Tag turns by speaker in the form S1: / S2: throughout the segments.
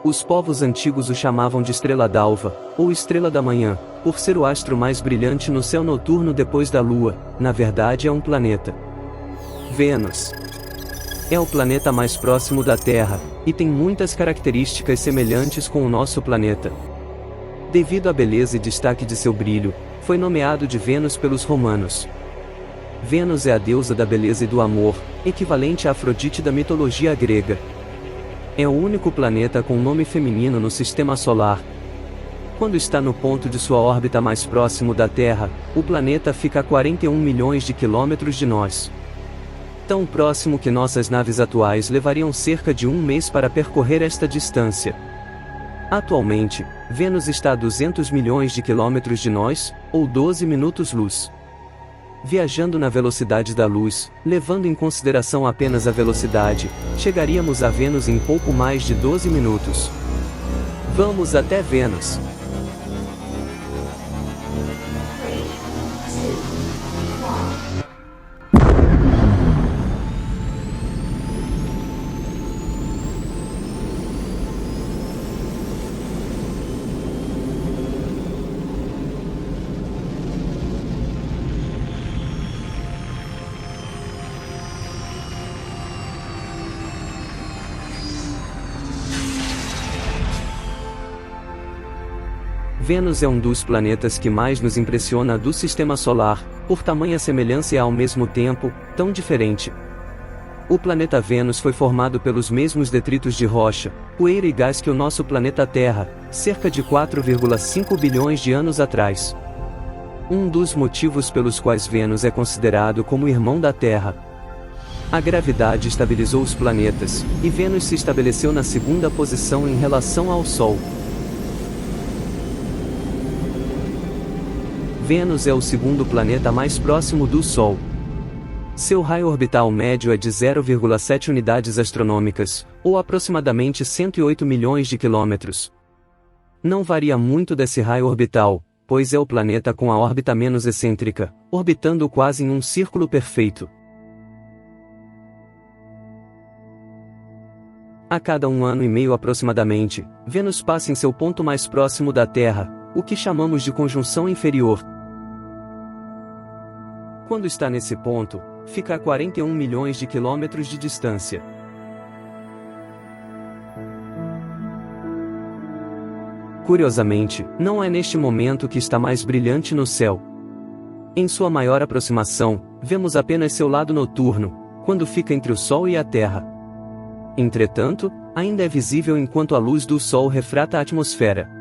S1: Os povos antigos o chamavam de estrela d'alva, ou estrela da manhã, por ser o astro mais brilhante no céu noturno depois da Lua. Na verdade é um planeta. Vênus é o planeta mais próximo da Terra, e tem muitas características semelhantes com o nosso planeta. Devido à beleza e destaque de seu brilho, foi nomeado de Vênus pelos romanos. Vênus é a deusa da beleza e do amor, equivalente a Afrodite da mitologia grega. É o único planeta com nome feminino no sistema solar. Quando está no ponto de sua órbita mais próximo da Terra, o planeta fica a 41 milhões de quilômetros de nós. Tão próximo que nossas naves atuais levariam cerca de um mês para percorrer esta distância. Atualmente, Vênus está a 200 milhões de quilômetros de nós, ou 12 minutos-luz. Viajando na velocidade da luz, levando em consideração apenas a velocidade, chegaríamos a Vênus em pouco mais de 12 minutos. Vamos até Vênus. Vênus é um dos planetas que mais nos impressiona do Sistema Solar, por tamanha semelhança e ao mesmo tempo, tão diferente. O planeta Vênus foi formado pelos mesmos detritos de rocha, poeira e gás que o nosso planeta Terra, cerca de 4,5 bilhões de anos atrás. Um dos motivos pelos quais Vênus é considerado como irmão da Terra. A gravidade estabilizou os planetas, e Vênus se estabeleceu na segunda posição em relação ao Sol. Vênus é o segundo planeta mais próximo do Sol. Seu raio orbital médio é de 0,7 unidades astronômicas, ou aproximadamente 108 milhões de quilômetros. Não varia muito desse raio orbital, pois é o planeta com a órbita menos excêntrica, orbitando quase em um círculo perfeito. A cada 1 ano e meio aproximadamente, Vênus passa em seu ponto mais próximo da Terra, o que chamamos de conjunção inferior. Quando está nesse ponto, fica a 41 milhões de quilômetros de distância. Curiosamente, não é neste momento que está mais brilhante no céu. Em sua maior aproximação, vemos apenas seu lado noturno, quando fica entre o Sol e a Terra. Entretanto, ainda é visível enquanto a luz do Sol refrata a atmosfera.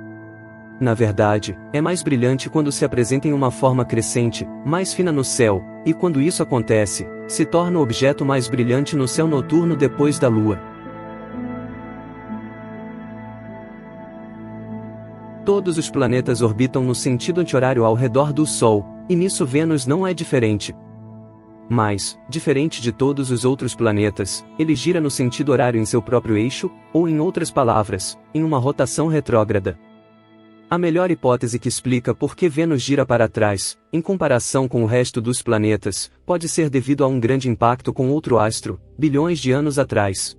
S1: Na verdade, é mais brilhante quando se apresenta em uma forma crescente, mais fina no céu, e quando isso acontece, se torna o objeto mais brilhante no céu noturno depois da Lua. Todos os planetas orbitam no sentido anti-horário ao redor do Sol, e nisso Vênus não é diferente. Mas, diferente de todos os outros planetas, ele gira no sentido horário em seu próprio eixo, ou em outras palavras, em uma rotação retrógrada. A melhor hipótese que explica por que Vênus gira para trás, em comparação com o resto dos planetas, pode ser devido a um grande impacto com outro astro, bilhões de anos atrás.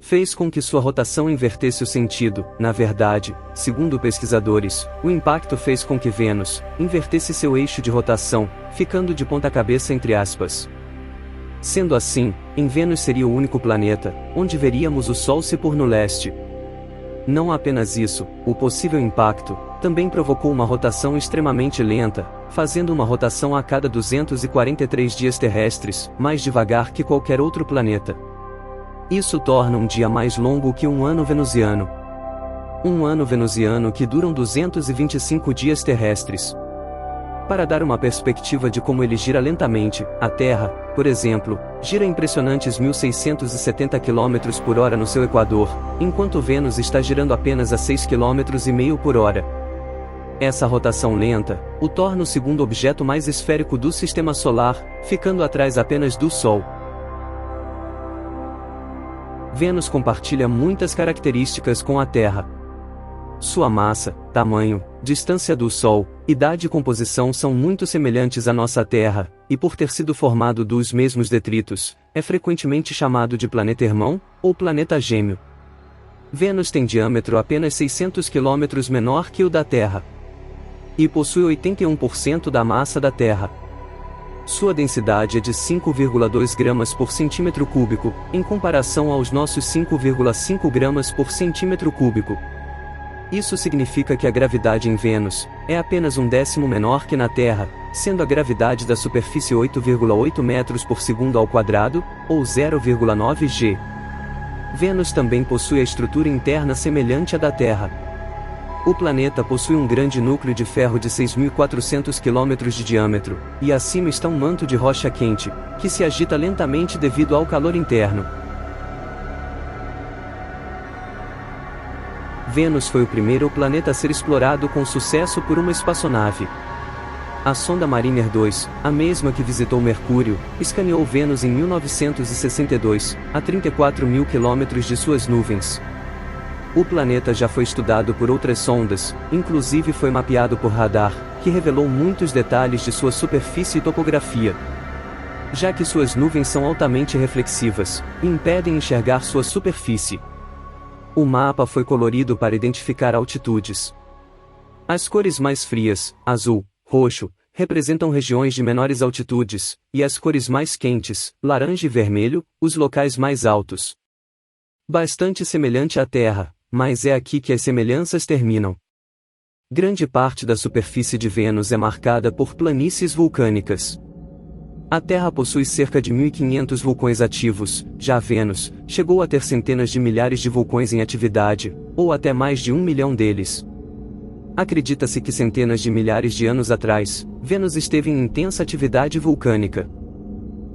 S1: Fez com que sua rotação invertesse o sentido. Na verdade, segundo pesquisadores, o impacto fez com que Vênus invertesse seu eixo de rotação, ficando de ponta cabeça entre aspas. Sendo assim, em Vênus seria o único planeta onde veríamos o Sol se pôr no leste. Não apenas isso, o possível impacto também provocou uma rotação extremamente lenta, fazendo uma rotação a cada 243 dias terrestres, mais devagar que qualquer outro planeta. Isso torna um dia mais longo que um ano venusiano. Um ano venusiano que duram 225 dias terrestres. Para dar uma perspectiva de como ele gira lentamente, a Terra, por exemplo, gira impressionantes 1.670 km por hora no seu equador, enquanto Vênus está girando apenas a 6,5 km por hora. Essa rotação lenta o torna o segundo objeto mais esférico do Sistema Solar, ficando atrás apenas do Sol. Vênus compartilha muitas características com a Terra. Sua massa, tamanho, distância do Sol, idade e composição são muito semelhantes à nossa Terra, e por ter sido formado dos mesmos detritos, é frequentemente chamado de planeta irmão, ou planeta gêmeo. Vênus tem diâmetro apenas 600 km menor que o da Terra. E possui 81% da massa da Terra. Sua densidade é de 5,2 gramas por centímetro cúbico, em comparação aos nossos 5,5 gramas por centímetro cúbico. Isso significa que a gravidade em Vênus é apenas um décimo menor que na Terra, sendo a gravidade da superfície 8,8 metros por segundo ao quadrado, ou 0,9 g. Vênus também possui a estrutura interna semelhante à da Terra. O planeta possui um grande núcleo de ferro de 6.400 km de diâmetro, e acima está um manto de rocha quente, que se agita lentamente devido ao calor interno. Vênus foi o primeiro planeta a ser explorado com sucesso por uma espaçonave. A sonda Mariner 2, a mesma que visitou Mercúrio, escaneou Vênus em 1962, a 34 mil quilômetros de suas nuvens. O planeta já foi estudado por outras sondas, inclusive foi mapeado por radar, que revelou muitos detalhes de sua superfície e topografia. Já que suas nuvens são altamente reflexivas, e impedem enxergar sua superfície. O mapa foi colorido para identificar altitudes. As cores mais frias, azul, roxo, representam regiões de menores altitudes, e as cores mais quentes, laranja e vermelho, os locais mais altos. Bastante semelhante à Terra, mas é aqui que as semelhanças terminam. Grande parte da superfície de Vênus é marcada por planícies vulcânicas. A Terra possui cerca de 1.500 vulcões ativos, já Vênus chegou a ter centenas de milhares de vulcões em atividade, ou até mais de 1 milhão deles. Acredita-se que centenas de milhares de anos atrás, Vênus esteve em intensa atividade vulcânica.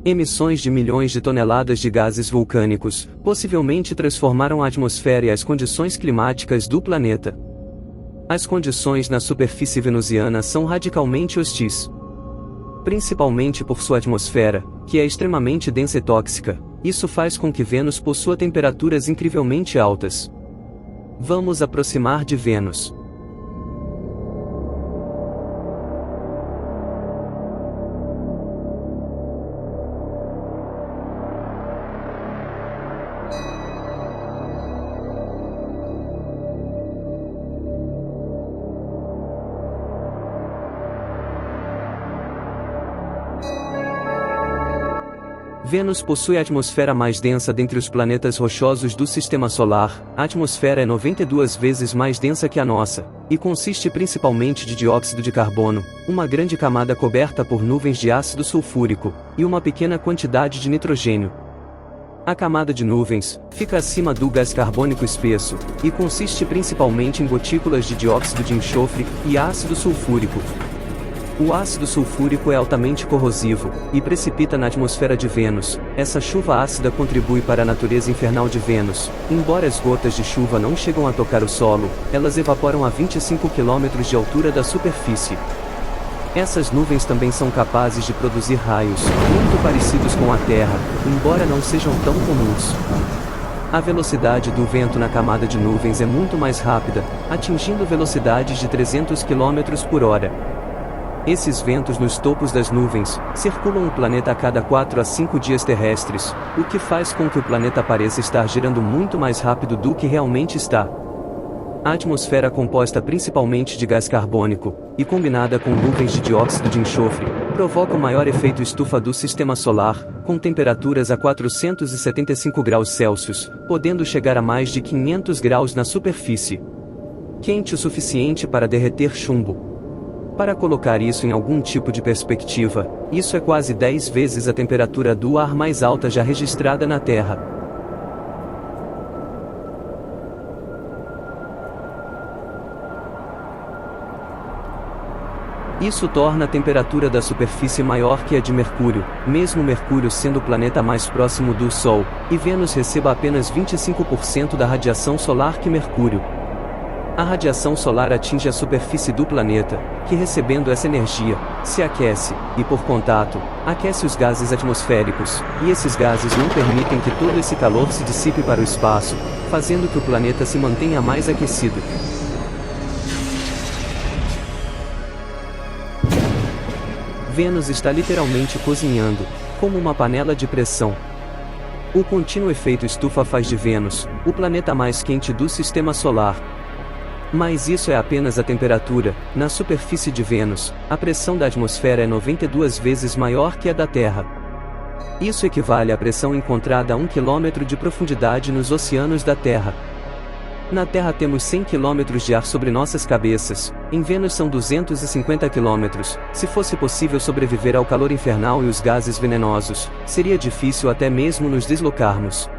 S1: Emissões de milhões de toneladas de gases vulcânicos possivelmente transformaram a atmosfera e as condições climáticas do planeta. As condições na superfície venusiana são radicalmente hostis. Principalmente por sua atmosfera, que é extremamente densa e tóxica, isso faz com que Vênus possua temperaturas incrivelmente altas. Vamos aproximar de Vênus. Vênus possui a atmosfera mais densa dentre os planetas rochosos do Sistema Solar. A atmosfera é 92 vezes mais densa que a nossa, e consiste principalmente de dióxido de carbono, uma grande camada coberta por nuvens de ácido sulfúrico, e uma pequena quantidade de nitrogênio. A camada de nuvens fica acima do gás carbônico espesso, e consiste principalmente em gotículas de dióxido de enxofre e ácido sulfúrico. O ácido sulfúrico é altamente corrosivo, e precipita na atmosfera de Vênus. Essa chuva ácida contribui para a natureza infernal de Vênus. Embora as gotas de chuva não chegam a tocar o solo, elas evaporam a 25 km de altura da superfície. Essas nuvens também são capazes de produzir raios, muito parecidos com a Terra, embora não sejam tão comuns. A velocidade do vento na camada de nuvens é muito mais rápida, atingindo velocidades de 300 km por hora. Esses ventos nos topos das nuvens circulam o planeta a cada 4 a 5 dias terrestres, o que faz com que o planeta pareça estar girando muito mais rápido do que realmente está. A atmosfera composta principalmente de gás carbônico, e combinada com nuvens de dióxido de enxofre, provoca o maior efeito estufa do Sistema Solar, com temperaturas a 475 graus Celsius, podendo chegar a mais de 500 graus na superfície. Quente o suficiente para derreter chumbo. Para colocar isso em algum tipo de perspectiva, isso é quase 10 vezes a temperatura do ar mais alta já registrada na Terra. Isso torna a temperatura da superfície maior que a de Mercúrio, mesmo Mercúrio sendo o planeta mais próximo do Sol, e Vênus receba apenas 25% da radiação solar que Mercúrio. A radiação solar atinge a superfície do planeta, que recebendo essa energia, se aquece, e por contato, aquece os gases atmosféricos, e esses gases não permitem que todo esse calor se dissipe para o espaço, fazendo que o planeta se mantenha mais aquecido. Vênus está literalmente cozinhando, como uma panela de pressão. O contínuo efeito estufa faz de Vênus o planeta mais quente do Sistema Solar. Mas isso é apenas a temperatura. Na superfície de Vênus, a pressão da atmosfera é 92 vezes maior que a da Terra. Isso equivale à pressão encontrada a 1 km de profundidade nos oceanos da Terra. Na Terra temos 100 km de ar sobre nossas cabeças, em Vênus são 250 km. Se fosse possível sobreviver ao calor infernal e os gases venenosos, seria difícil até mesmo nos deslocarmos.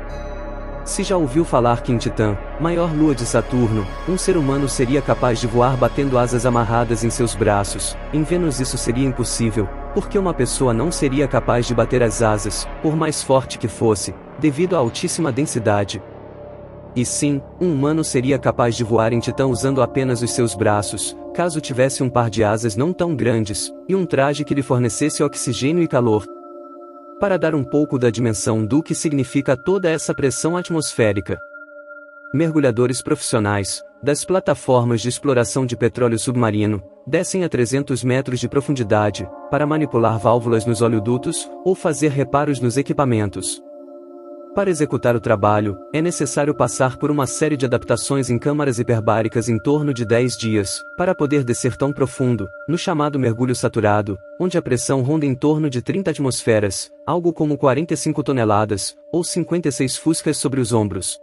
S1: Se já ouviu falar que em Titã, maior lua de Saturno, um ser humano seria capaz de voar batendo asas amarradas em seus braços, em Vênus isso seria impossível, porque uma pessoa não seria capaz de bater as asas, por mais forte que fosse, devido à altíssima densidade. E sim, um humano seria capaz de voar em Titã usando apenas os seus braços, caso tivesse um par de asas não tão grandes, e um traje que lhe fornecesse oxigênio e calor. Para dar um pouco da dimensão do que significa toda essa pressão atmosférica. Mergulhadores profissionais, das plataformas de exploração de petróleo submarino, descem a 300 metros de profundidade, para manipular válvulas nos oleodutos, ou fazer reparos nos equipamentos. Para executar o trabalho, é necessário passar por uma série de adaptações em câmaras hiperbáricas em torno de 10 dias, para poder descer tão profundo, no chamado mergulho saturado, onde a pressão ronda em torno de 30 atmosferas, algo como 45 toneladas, ou 56 fuscas sobre os ombros.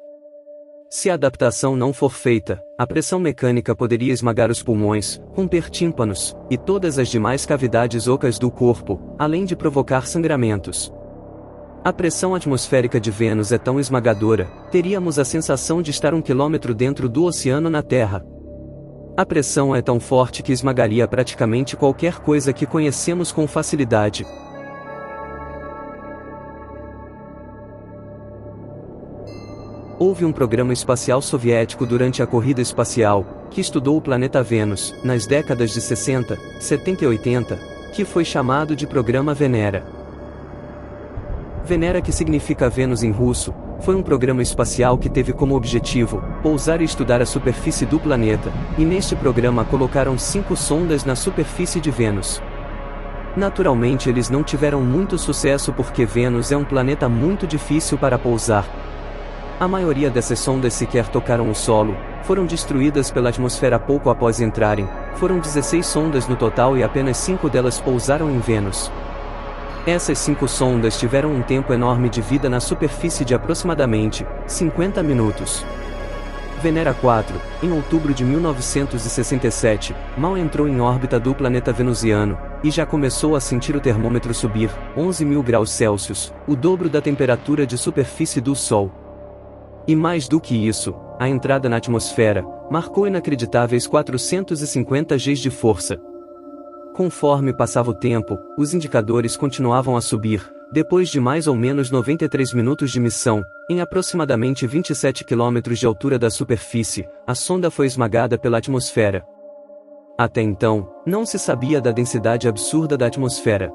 S1: Se a adaptação não for feita, a pressão mecânica poderia esmagar os pulmões, romper tímpanos, e todas as demais cavidades ocas do corpo, além de provocar sangramentos. A pressão atmosférica de Vênus é tão esmagadora, teríamos a sensação de estar 1 quilômetro dentro do oceano na Terra. A pressão é tão forte que esmagaria praticamente qualquer coisa que conhecemos com facilidade. Houve um programa espacial soviético durante a corrida espacial, que estudou o planeta Vênus, nas décadas de 60, 70 e 80, que foi chamado de Programa Venera. Venera, que significa Vênus em russo, foi um programa espacial que teve como objetivo pousar e estudar a superfície do planeta, e neste programa colocaram 5 sondas na superfície de Vênus. Naturalmente eles não tiveram muito sucesso porque Vênus é um planeta muito difícil para pousar. A maioria dessas sondas sequer tocaram o solo, foram destruídas pela atmosfera pouco após entrarem, foram 16 sondas no total e apenas 5 delas pousaram em Vênus. Essas 5 sondas tiveram um tempo enorme de vida na superfície de aproximadamente 50 minutos. Venera 4, em outubro de 1967, mal entrou em órbita do planeta venusiano, e já começou a sentir o termômetro subir 11.000 graus Celsius, o dobro da temperatura de superfície do Sol. E mais do que isso, a entrada na atmosfera marcou inacreditáveis 450 Gs de força. Conforme passava o tempo, os indicadores continuavam a subir. Depois de mais ou menos 93 minutos de missão, em aproximadamente 27 km de altura da superfície, a sonda foi esmagada pela atmosfera. Até então, não se sabia da densidade absurda da atmosfera.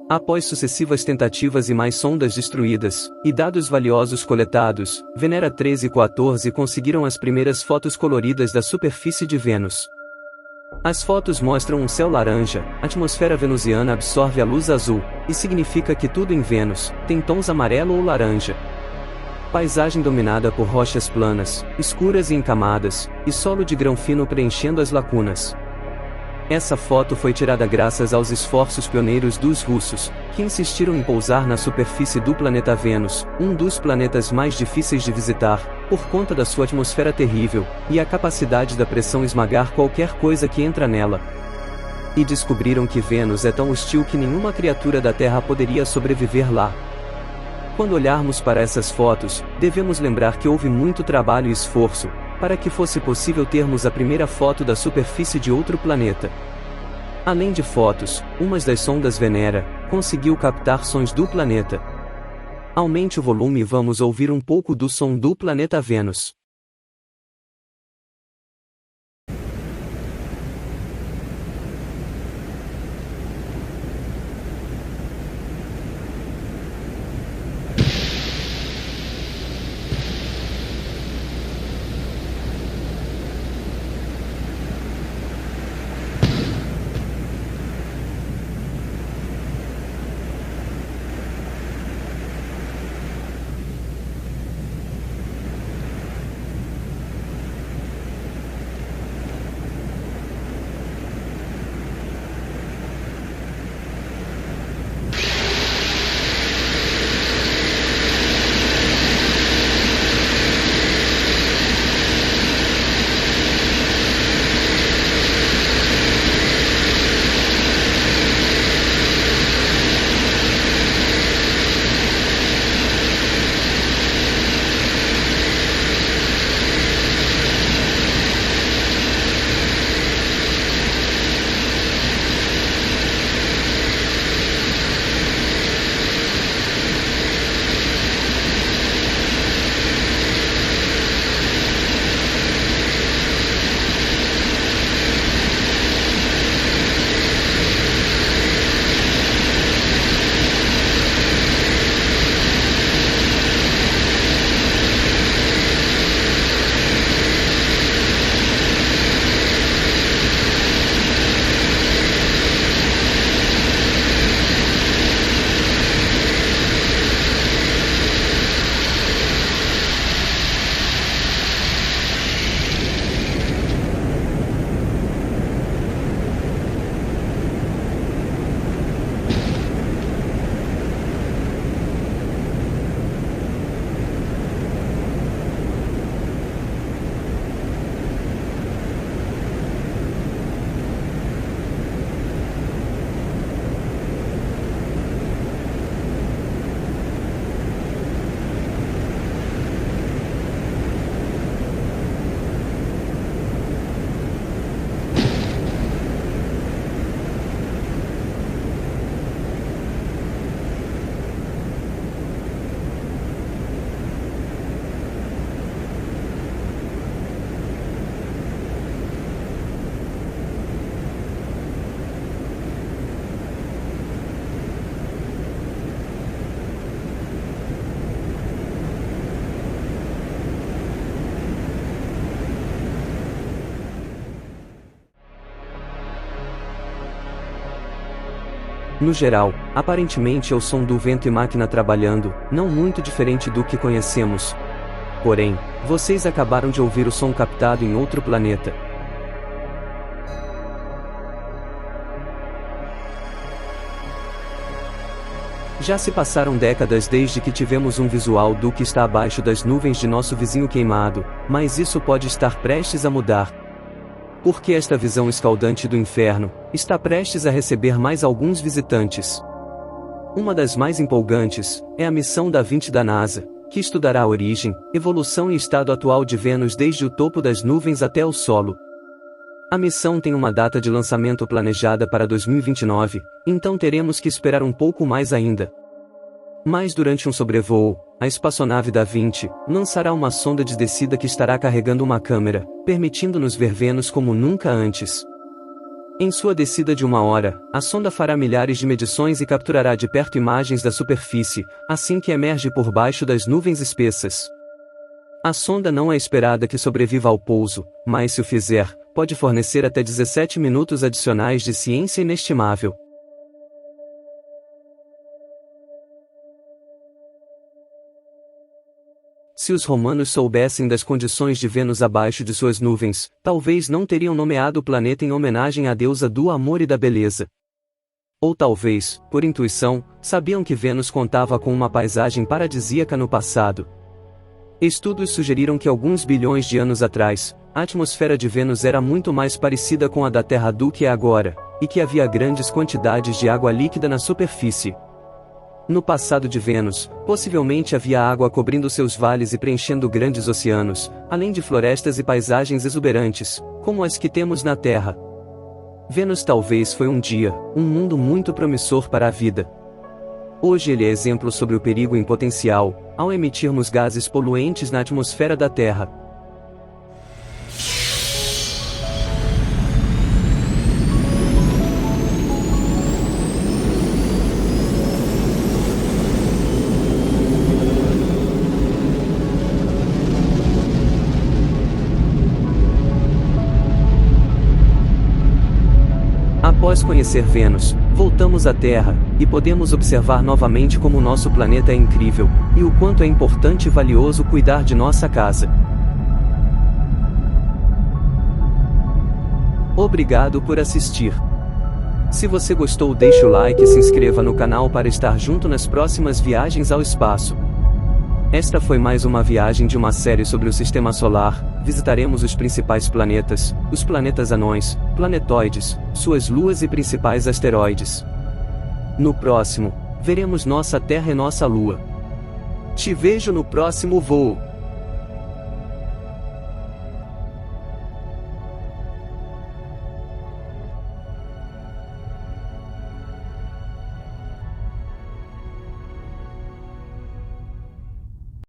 S1: Após sucessivas tentativas e mais sondas destruídas, e dados valiosos coletados, Venera 13 e 14 conseguiram as primeiras fotos coloridas da superfície de Vênus. As fotos mostram um céu laranja, a atmosfera venusiana absorve a luz azul, e significa que tudo em Vênus tem tons amarelo ou laranja. Paisagem dominada por rochas planas, escuras e encamadas, e solo de grão fino preenchendo as lacunas. Essa foto foi tirada graças aos esforços pioneiros dos russos, que insistiram em pousar na superfície do planeta Vênus, um dos planetas mais difíceis de visitar, por conta da sua atmosfera terrível, e a capacidade da pressão esmagar qualquer coisa que entra nela. E descobriram que Vênus é tão hostil que nenhuma criatura da Terra poderia sobreviver lá. Quando olharmos para essas fotos, devemos lembrar que houve muito trabalho e esforço, para que fosse possível termos a primeira foto da superfície de outro planeta. Além de fotos, uma das sondas Venera conseguiu captar sons do planeta. Aumente o volume e vamos ouvir um pouco do som do planeta Vênus. No geral, aparentemente é o som do vento e máquina trabalhando, não muito diferente do que conhecemos. Porém, vocês acabaram de ouvir o som captado em outro planeta. Já se passaram décadas desde que tivemos um visual do que está abaixo das nuvens de nosso vizinho queimado, mas isso pode estar prestes a mudar. Porque esta visão escaldante do inferno está prestes a receber mais alguns visitantes. Uma das mais empolgantes é a missão Da Vinci da NASA, que estudará a origem, evolução e estado atual de Vênus desde o topo das nuvens até o solo. A missão tem uma data de lançamento planejada para 2029, então teremos que esperar um pouco mais ainda. Mas durante um sobrevoo, a espaçonave Da Vinci lançará uma sonda de descida que estará carregando uma câmera, permitindo-nos ver Vênus como nunca antes. Em sua descida de 1 hora, a sonda fará milhares de medições e capturará de perto imagens da superfície, assim que emerge por baixo das nuvens espessas. A sonda não é esperada que sobreviva ao pouso, mas se o fizer, pode fornecer até 17 minutos adicionais de ciência inestimável. Se os romanos soubessem das condições de Vênus abaixo de suas nuvens, talvez não teriam nomeado o planeta em homenagem à deusa do amor e da beleza. Ou talvez, por intuição, sabiam que Vênus contava com uma paisagem paradisíaca no passado. Estudos sugeriram que alguns bilhões de anos atrás, a atmosfera de Vênus era muito mais parecida com a da Terra do que é agora, e que havia grandes quantidades de água líquida na superfície. No passado de Vênus, possivelmente havia água cobrindo seus vales e preenchendo grandes oceanos, além de florestas e paisagens exuberantes, como as que temos na Terra. Vênus talvez foi um dia, um mundo muito promissor para a vida. Hoje ele é exemplo sobre o perigo em potencial, ao emitirmos gases poluentes na atmosfera da Terra. Após conhecer Vênus, voltamos à Terra, e podemos observar novamente como nosso planeta é incrível, e o quanto é importante e valioso cuidar de nossa casa. Obrigado por assistir. Se você gostou, deixe o like e se inscreva no canal para estar junto nas próximas viagens ao espaço. Esta foi mais uma viagem de uma série sobre o Sistema Solar. Visitaremos os principais planetas, os planetas anões, planetoides, suas luas e principais asteroides. No próximo, veremos nossa Terra e nossa Lua. Te vejo no próximo voo.